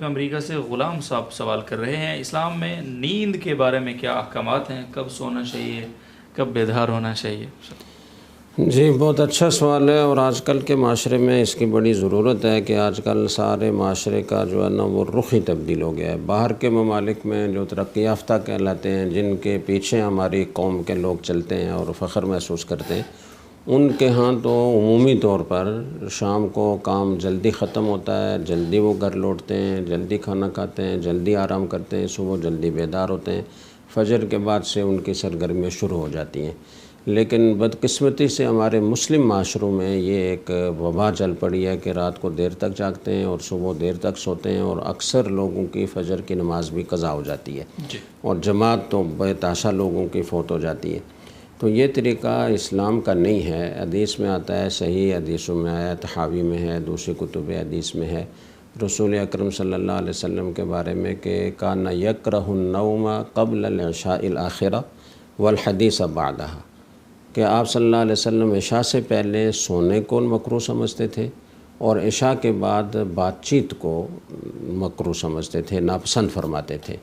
America से ग़ुलाम साहब सवाल कर रहे हैं, इस्लाम में नींद के बारे में क्या अहकामात हैं, कब सोना चाहिए, कब बेदार होना चाहिए। जी, बहुत अच्छा सवाल है और आजकल के माशरे में इसकी बड़ी ज़रूरत है कि आजकल सारे माशरे का जो है ना वो रुख ही तब्दील हो गया है। बाहर के ममालिक में जो तरक्की याफ़्ता कहलाते हैं, जिनके पीछे हमारी कौम के लोग चलते हैं और फ़ख्र महसूस करते हैं, उनके यहाँ तो उमूमी तौर पर शाम को काम जल्दी ख़त्म होता है, जल्दी वो घर लौटते हैं, जल्दी खाना खाते हैं, जल्दी आराम करते हैं, सुबह जल्दी बेदार होते हैं, फ़जर के बाद से उनकी सरगर्मियाँ शुरू हो जाती हैं। लेकिन बदकिस्मती से हमारे मुस्लिम माशरों में ये एक वबा चल पड़ी है कि रात को देर तक जागते हैं और सुबह देर तक सोते हैं और अक्सर लोगों की फ़जर की नमाज़ भी क़ज़ा हो जाती है और जमात तो बेताशा लोगों की फ़ौत हो जाती है। तो ये तरीक़ा इस्लाम का नहीं है। हदीस में आता है, सही हदीसों में आया, तहावी में है, दूसरी कुतुब हदीस में है, रसूल अकरम सल्लल्लाहु अलैहि वसल्लम के बारे में कि काना यकरहुन नौमा क़ब्ल अल इशाइल आखिरा वल हदीस बादहा, कि आप सल्लल्लाहु अलैहि वसल्लम इशा से पहले सोने को मकरूह समझते थे और इशा के बाद बातचीत को मकरूह समझते थे, नापसंद फरमाते थे।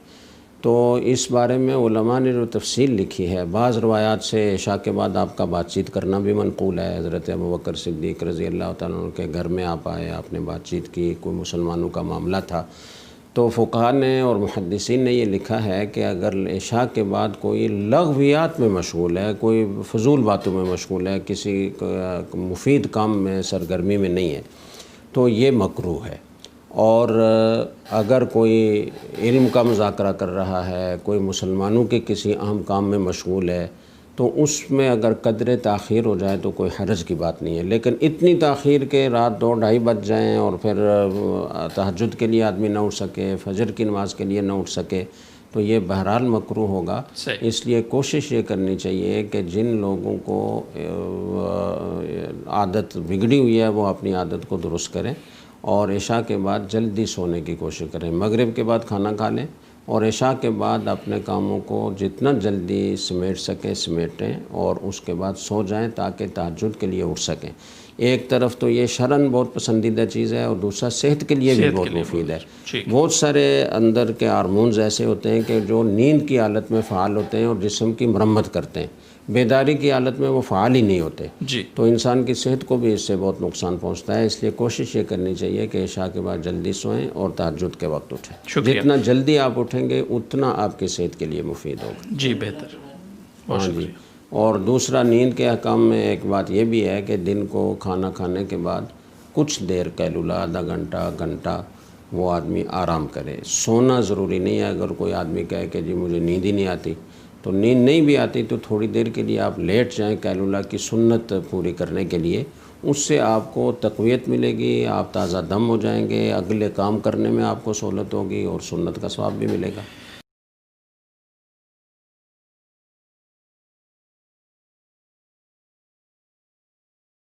तो इस बारे में उलमा ने जो तफसील लिखी है, बाज़ रवायात से इशा के बाद आपका बातचीत करना भी मनक़ूल है। हज़रत अबू बकर सिद्दीक़ रज़ी अल्लाह तआला अन्हु के घर में आप आए, आपने बातचीत की, कोई मुसलमानों का मामला था। तो फ़ुक़हा ने और मुहद्दिसीन ने ये लिखा है कि अगर इशा के बाद कोई लग़वियात में मशगूल है, कोई फ़ुज़ूल बातों में मशगूल है, किसी मुफ़ीद काम में सरगर्मी में नहीं है, तो ये मकरूह है। और अगर कोई इल्म का मुज़ाकरा कर रहा है, कोई मुसलमानों के किसी अहम काम में मशगूल है, तो उसमें अगर कदर ताख़ीर हो जाए तो कोई हरज की बात नहीं है। लेकिन इतनी ताख़ीर के रात 2 ढाई बज जाएँ और फिर तहज्जुद के लिए आदमी ना उठ सके, फ़जर की नमाज़ के लिए ना उठ सके, तो ये बहरहाल मकरूह होगा। इसलिए कोशिश ये करनी चाहिए कि जिन लोगों को आदत बिगड़ी हुई है वो अपनी आदत को दुरुस्त करें और इशा के बाद जल्दी सोने की कोशिश करें। मगरिब के बाद खाना खा लें और इशा के बाद अपने कामों को जितना जल्दी समेट सकें समेटें और उसके बाद सो जाएं ताकि तहज्जुद के लिए उठ सकें। एक तरफ तो ये शरन बहुत पसंदीदा चीज़ है और दूसरा सेहत के लिए भी बहुत मुफीद है। बहुत सारे अंदर के हार्मोन्स ऐसे होते हैं कि जो नींद की हालत में फ़ाल होते हैं और जिस्म की मरम्मत करते हैं, बेदारी की हालत में वो फ़ाल ही नहीं होते जी। तो इंसान की सेहत को भी इससे बहुत नुकसान पहुंचता है। इसलिए कोशिश ये करनी चाहिए कि इशा के बाद जल्दी सोएं और तहज्जुद के वक्त उठें। जितना जल्दी आप उठेंगे उतना आपकी सेहत के लिए मुफीद होगा। जी, बेहतर। हाँ जी। और दूसरा, नींद के अहकाम में एक बात ये भी है कि दिन को खाना खाने के बाद कुछ देर कैलुला, आधा घंटा, घंटा वो आदमी आराम करे। सोना ज़रूरी नहीं है। अगर कोई आदमी कहे कि जी मुझे नींद ही नहीं आती, तो नींद नहीं भी आती तो थोड़ी देर के लिए आप लेट जाएं कैलुला की सुन्नत पूरी करने के लिए। उससे आपको तक़वियत मिलेगी, आप ताज़ा दम हो जाएंगे, अगले काम करने में आपको सहूलत होगी और सुन्नत का सवाब भी मिलेगा।